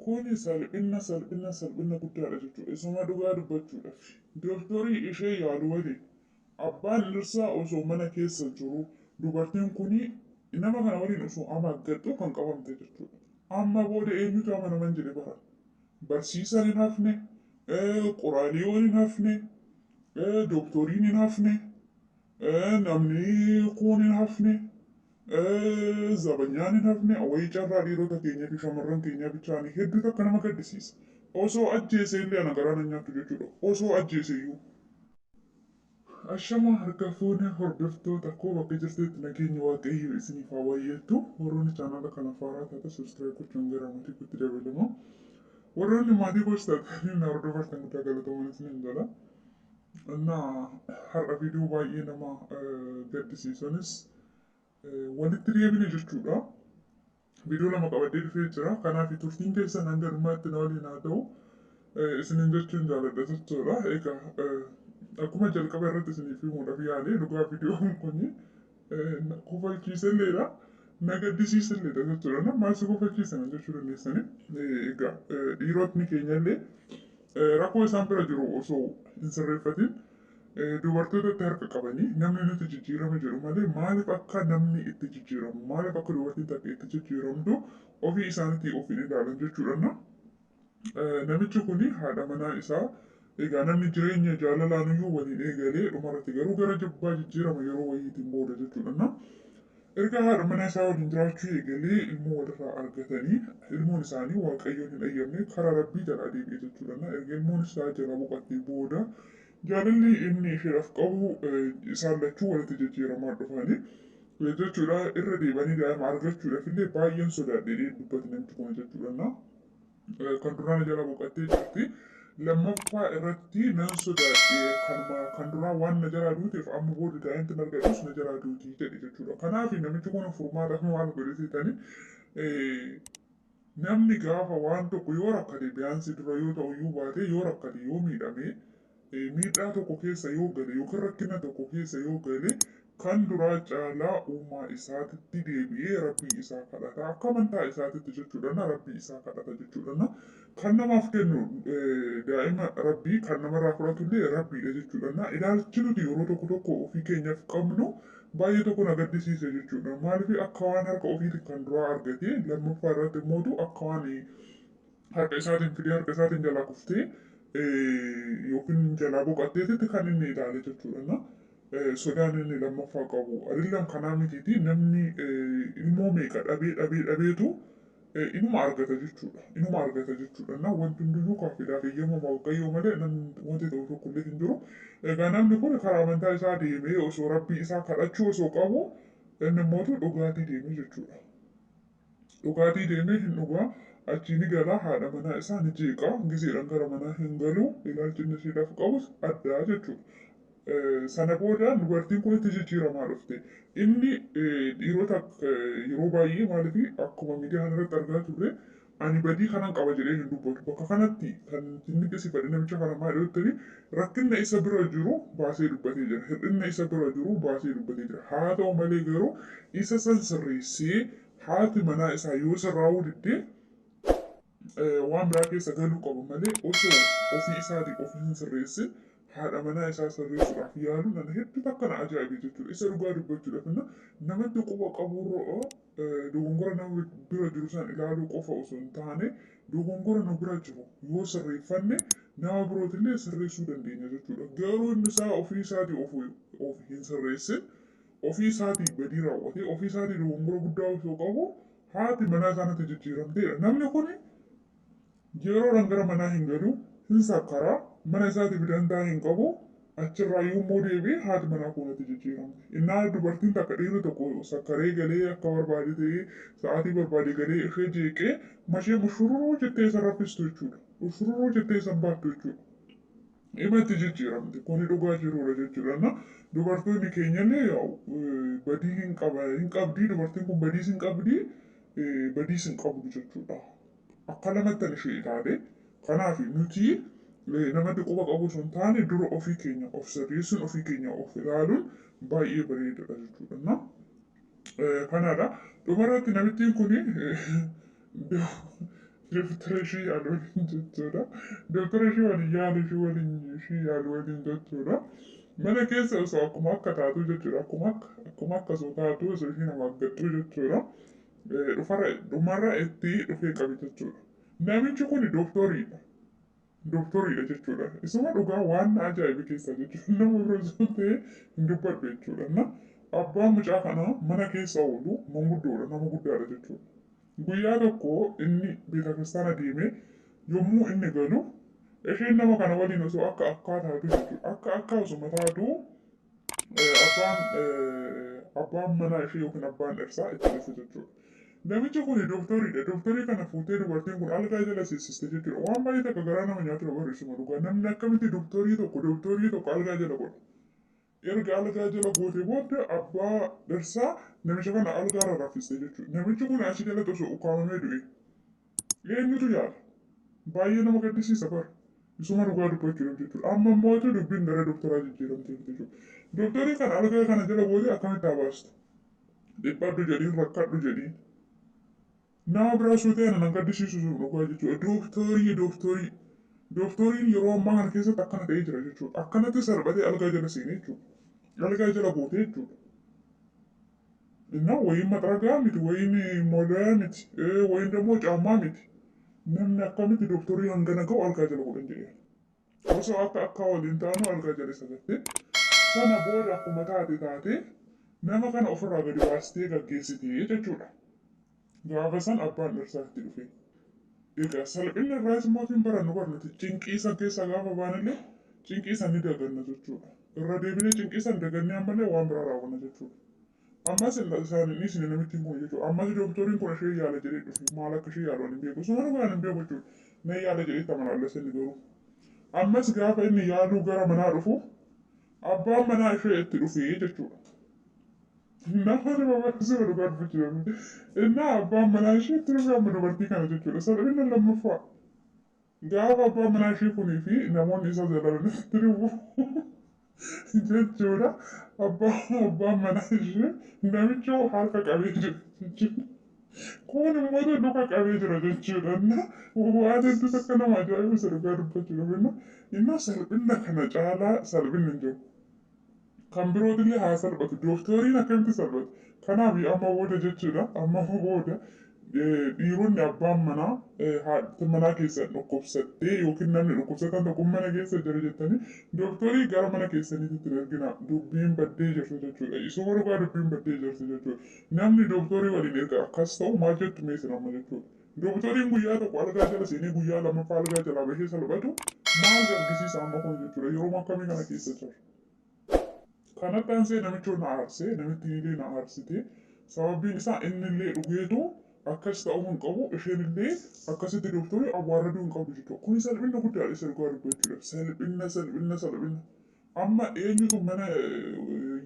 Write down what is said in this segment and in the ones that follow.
Kuni salphina guddaadha jechuudha. Isuma dhugaa dubbachuudhaaf. Dooktarii ishee yaalu wali abbaan dhirsaa osoo mana keessa jiru dubartiin kuni nama kana waliin osoo amaaggattu kan qabamte jechuudha. Amma booda eenyutu amanaman jedhe bara. Barsiisaan hin hafne, qoraaliyoon hin hafne, dooktoriin hin hafne, namni kuun hin hafne. Zabanyaan hin hafne wayii carraa dhiirota keenyaa fi shamarran keenyaa bichaanii hedduutu akka nama gaddisiisa. Osoo ajjeese illee ana garaa nan nyaattu jechuudha. Osoo ajjeese iyyuu. Ashama harka fuune hordoftoota koo bakka jirtetti nageenya waaqayyoo isiniif haa wayyattu. Warroonni chaanaala kana faaraa taate subscribe gochuun gara maatii kutti dabalamu. Warroonni maatii goos taatanii na hordofatan guddaa galatoomuu isiniin jala. Har'a viidiyoo baay'ee nama gaddisiisanis walitti deebine jechuudha. Viidiyoo lama qabadee dhufee jira. Kanaaf turtiin keessan hanga dhumaatti na waliin haa ta'u isiniin jechuun jaalladha jechuudha. Egaa akkuma jalqaba irratti isiniif himuudhaaf yaale dhugaa viidiyoon kun kofalchiiselleedha. Na gaddisiiselleedha jechuudha. Maal si kofalchiisan jechuu dandeessani. Egaa dhiirotni keenyallee rakkoo isaan bira jiru osoo hin sirreeffatin dubartootatti harka qabanii namni nuti jijjiirama jedhu malee maaliif akka namni itti jijjiiramu maaliif akka dubartiin takka itti jijjiiramtu ofii isaaniitii ofiin ilaalan jechuudha. Namichi kuni haadha manaa isaa egaa namni jireenya jaalalaan iyyuu waliin eegalee dhumarratti garuu gara jibbaa jijjiirama yeroo wayiitiin booda jechuudha. Erga haadha manaa isaa waliin jiraachuu eegalee ilmoo walirraa argatanii ilmoon isaanii waaqayyoon hin ayyamne karaa rabbii jalaa deebi'e jechuudha. Erga ilmoon isaa jala boqottee booda jaalalli inni isheedhaaf qabu isaan lachuu walitti jijjiiramaa dhufanii jechuudha. Irra deebanii daa'ima argachuudhaaf illee baay'een sodaadhee dubbate namichi kun jechuudha. Kan duraan jala boqottee jirti. Lammaffaa irratti nan sodaadhee kan duraan waan na jalaa duuteef amma booda daa'imti argadhus na jalaa duutii jedhe jechuudha. Kanaaf namichi kun furmaata maal godhisiitanii namni gaafa waan tokko yoo rakkate biyyaansi dura yoo ta'u iyyuu baate yoo rakkate yoo miidhame miidhaa tokko keessa yoo gale yookiin rakkina tokko keessa yoo gale kan duraa caalaa uumaa isaatitti deebi'ee rabbii isaa kadhata. Akka amantaa isaatitti jechuudha. Rabbii isaa kadhata jechuudha. Kan namaaf kennu daa'ima rabbii kan namarraa fudhatullee rabbiidha jechuudha. Ilaalchi nuti yeroo tokko tokko ofii keenyaaf qabnu baay'ee tokko na gaddisiise jechuudha. Maaliif akka waan harka ofiitiin kan duraa argate lammaffaa irratti immoo akka waan harka isaatiin fidee harka isaatiin jalaa kuftee yookiin jalaa boqotteetitti kan inni ilaale jechuudha. Sodaan inni lammaffaa qabu arillaan kanaa mitiiti namni ilmoo meeqa dhabeetu inuma argata jechuudha. Inuma argata jechuudha. Wanti hundiyyuu kaafidhaaf eeyyama waaqayyoo malee wanti ta'u tokkollee hin jiru. Egaa namni kun karaa amantaa isaa deemee osoo rabbii isaa kadhachuu osoo qabu inni immoo dhugaatii deemee jechuudha. Dhugaatii deemee hin dhugaa. Achi ni gala haadha manaa isaa ni jeeqa gizeedhaan gara manaa hin galu ilaalchi inni isheedhaaf qabus addaa jechuudha. Sana booda dubartiin kun itti jijjiiramaa dhufte. Inni dhiirota yeroo baay'ee maaliif akkuma miidiyaa kanarratti argaa turre ani badii kanan qaba jedhee hin dubbatu. Bakka kanatti kan inni qisifadhe namicha kana maal jettanii rakkinna isa bira jiru baasee dubbatee jira. Hir'inna isa bira jiru baasee dubbatee jira. Haa ta'u malee garuu isa san sirreessee haati manaa isaa yoo sirraa'uu diddee waan biraa keessa galuu qabu malee osoo ofii isaatii ofii hin sirreessin haadha manaa isaa sirreessuudhaaf yaalu nama hedduu akka na ajaa'ibe jechuudha. Isa dhugaa dubbachuudhaaf namatti quba qaburra dogongora nama bira jiru san ilaaluu qofa osoo hin taane dogongora nu bira jiru yoo sirreeffanne nama birootillee sirreessuu dandeenya jechuudha. Garuu inni isaa ofii isaatii of hin sirreessin ofii isaatii badii raawwatee ofii isaatii dogongora guddaa osoo qabu haati manaa isaanitti jijjiiramteedha. Namni kun yeroodhaan gara manaa hin galu hin sakkaraa mana isaatiif danda'a hin qabu achirraa yommuu deebi'e haati manaa kunatti jijjiiramte. Innaa dubartiin takka dhiirri tokko sakkaree galee akka barbaade ta'ee sa'aatii barbaade galee ishee jeeqee mashee mushurruu jettee isa raffistu jechuudha. Mushurruu jettee isa baattu jechuudha. Himatti jijjiiramte kuni dhugaa jiruudha jechuudha. Dubartoonni keenyallee badii hin qabdi dubartiin kun badiis hin qabdi badiis hin qabdu jechuudha. Akka lamattan ishee ilaale kanaaf nuti namatti quba qabu sun taane dura ofii keenya of sirreessuun ofii keenya of ilaaluun baay'ee bareedaadha jechuudha. Kanaadha dhumarratti namittiin kun Doktara ishee yaaluun jechuudha. Doktara ishee waliin yaalu ishee waliin ishee yaalu waliin jechuudha. Mana keessa osoo akkuma akka taatu jechuudha. Akkuma akka osoo taatu osoo ishee nama aggattu jechuudha. Dhumarra itti dhufee qabi jechuudha. Namichi kun doktoriidha. Doktoriidha jechuudha. Isuma dhugaa waan ajaa'iba keessa jechuudha. Nama biroo sun ta'ee hin dubbadhu jechuudha. Na abbaan mucaa kanaa mana keessa oolu manguddoodha. Nama guddaadha jechuudha. Guyyaa tokko inni beetakiristaana deemee yommuu inni galu isheen nama kana waliin osoo akka taatu jechuudha. Akka osuma taatu abbaan manaa ishee yookiin abbaan dhirsaa itti dhufe jechuudha. Namichi kun doktoriidha. Doktorii kana fuutee dubartiin kun algaa jala seensiste jechuudha. Waan baay'ee takka garaa nama nyaatu barreessuma dhugaa. Namni akkamitti doktorii tokko algaa jala godha. Erga algaa jala goote booda abbaa dhirsaa namicha kana algaarra raffiste jechuudha. Namichi kun achi jalatti osoo ukkaamamee du'e. Eenyutu yaala? Baay'ee nama gaddisiisa bara. Isuma dhugaa dubbachuudhaaf jechuudha. Amma immoo dubbiin gara doktoraa jijjiiramte jechuudha. Doktorii kana algaa kana jala goote akkamitti abaastu? Dhiphadhu jedhiin rakkadhu jedhiin. Nama biraa suutee nan gaddisiisu dhugaa jechuudha. Doktoriin yeroo ammaa kana keessatti akkana ta'ee jira jechuudha. Akkanatti salphatee algaa jala seenee jechuudha. Algaa jala gootee jechuudha. Innaa wayiin maxaragaa miti, wayiin moolaa miti, wayiin dammoo caammaa miti. Namni akkamitti doktorii hangana ga'u algaa jala godhan jedhee. Osoo akka waliin taanu algaa jala isa gatte. Sana booda akkuma taate nama kana ofirraa gadi baastee gaggeessitee jechuudha. Gaafa san abbaan dhirsaatti dhufe. Egaa salphina irraas mootiin barannu barnuti cinqii san keessaa gaafa baanillee cinqii san ni daganna jechuudha. Irra deebinee cinqii san dagannee ammallee waan biraa raawwanna jechuudha. Ammas isaanii isin namitti hin jechuudha. Ammas doktoriin kun ishee yaala jedhee dhufe maal akka ishee yaalu hin beeku. Suma dhugaan hin beeku jechuudha. Na yaala jedhee tamanaalles inni garuu. Ammas gaafa inni yaaluu gara manaa dhufu abbaan manaa ishee itti dhufee jechuudha. Nama nama barsiisuu dhugaa dubbachuudhaaf. Innaa abbaan manaa ishee itti dhufee amma dubartii kana jechuudha. Salphina lammaffaa. Gaafa abbaan manaa ishee kunii fi namoonni isa jalalan itti dhufu jechuudha. Abbaan manaa ishee namicha harka qabee jira jechuudha. Kun immoo luka qabee jira jechuudha. Waan hedduu akka nama ajaa'ibu isa dhugaa dubbachuudhaaf. Innaa salphina kana caalaa salphinni hin jiru. Kan birootillee haa salphatu. Doktoriin akkamitti salphatu? Kanaaf amma booda jechuudha. Amma booda dhiironni abbaan manaa haadha manaa keessa dhukkubsattee yookiin namni dhukkubsatan tokko mana keessa jira jettanii doktorii gara mana keessaniitti ergina dubbiin baddee jirtu jechuudha. Isuma dhugaa dubbiin baddee jirtu jechuudha. Namni doktorii waliin erga akkas ta'u maal jettu meeshaa amma jechuudha. Doktoriin guyyaa tokko algaa jala seenee guyyaa lammaffaa algaa jalaa bahee salphatu maal argisiisa amma kun jechuudha. Yeroo akkamii kana keessa jira. Kanatti ansee namichi na aarsee namitti illee na aarsite sababiin isaa innillee dhugeetu akkas ta'uu hin qabu isheenillee akkasitti doktorii awwaarraduu hin qabu jechuudha. Kun salphina guddaadha isa dhugaa dubbachuudha. Salphina. Amma eenyutu mana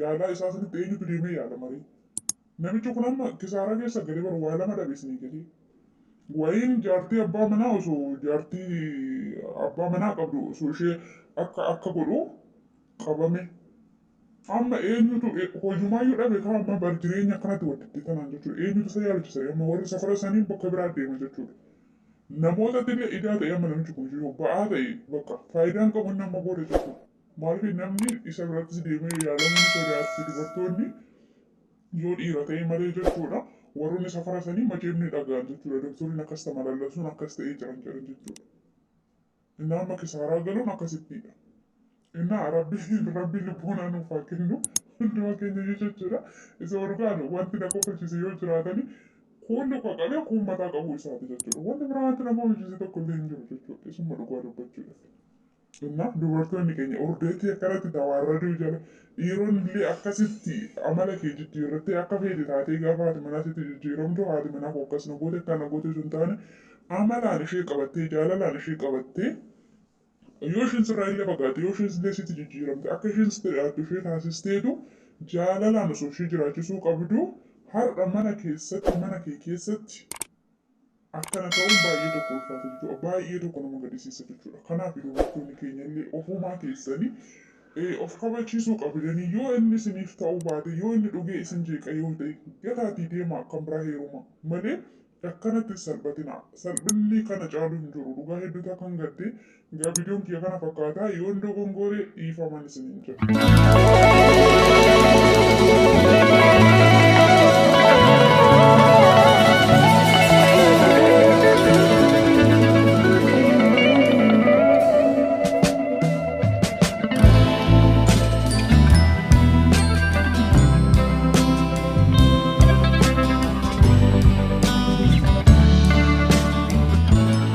yaalaa isaa sanitti eenyutu deemee yaala marii. Namichi kun amma kisaaraa keessa galee bara waa lama dhabeessinii galee. Wayiin jaartii abbaa manaa osoo jaartii abbaa manaa qabdu osoo ishee akka godhu qabame. Amma eenyutu hojumayyuu dhabe kan amma bar jireenya akkanatti walitti tanaan jechuudha. Eenyutu isa yaalchisa amma warri safara sanii bakka biraa deema jechuudha. Namoota illee idaa ta'e amma namichi kun jiru ba'aa ta'e bakka faayidaan qabu nama booda jechuudha. Maaliif namni isa birattis deemee yaalamuu sodaatti dubartoonni yoo dhiira ta'e malee jechuudha. Warroonni safara sanii maceefni dhagaan jechuudha. Doktoriin akkas tamalallasuun akkas ta'ee jiran jechuudha. Inni amma kisaaraa galuun akkasittidha. Innaa rabbi lubbuun nuuf haa kennu hunduma keenya jechuudha. Isa wargaanu wanti na qofalchise yoo jiraatani kun luka qabee kun mataa qabu isaati jechuudha. Wanti biraa wanti nama hojjise tokko illee hin jiru jechuudha. Isuma dhugaa dubbachuudha. Innaa dubartoonni keenya ordeetti akkanatti dawaarraduu jala dhiironni illee akkasitti amala kee jijjiirrattee akka feete taatee gaafa haati manaa sitti jijjiiramtu haati manaa akkas na goote akkana goote sun taane amalaan ishee qabattee jaalalaan ishee qabattee yoo isheen sirraa illee fagaate yoo isheen illee sitti jijjiiramte akka isheen sitti dhiyaattu ishee taasisteetu jaalalaan osoo ishee jiraachisuu qabdu har'a mana kee keessatti akkana ta'uun baay'ee tokko ulfaata jechuudha. Baay'ee tokko nama gaddisiisa jechuudha. Kanaaf dubartoonni keenya illee ofumaa keessanii of kabachiisuu qabdanii yoo inni isiniif ta'uu baate yoo inni dhugee isin jeeqa yoo ta'e gataatii deemaa kan biraa heeruma malee akkanatti salphatina salphinni kana caalu hin jiru dhugaa hedduutu kan gadde egaa viidiyoon kiyya kana fakkaataa yoon dogongore dhiifaman isiniin jedha.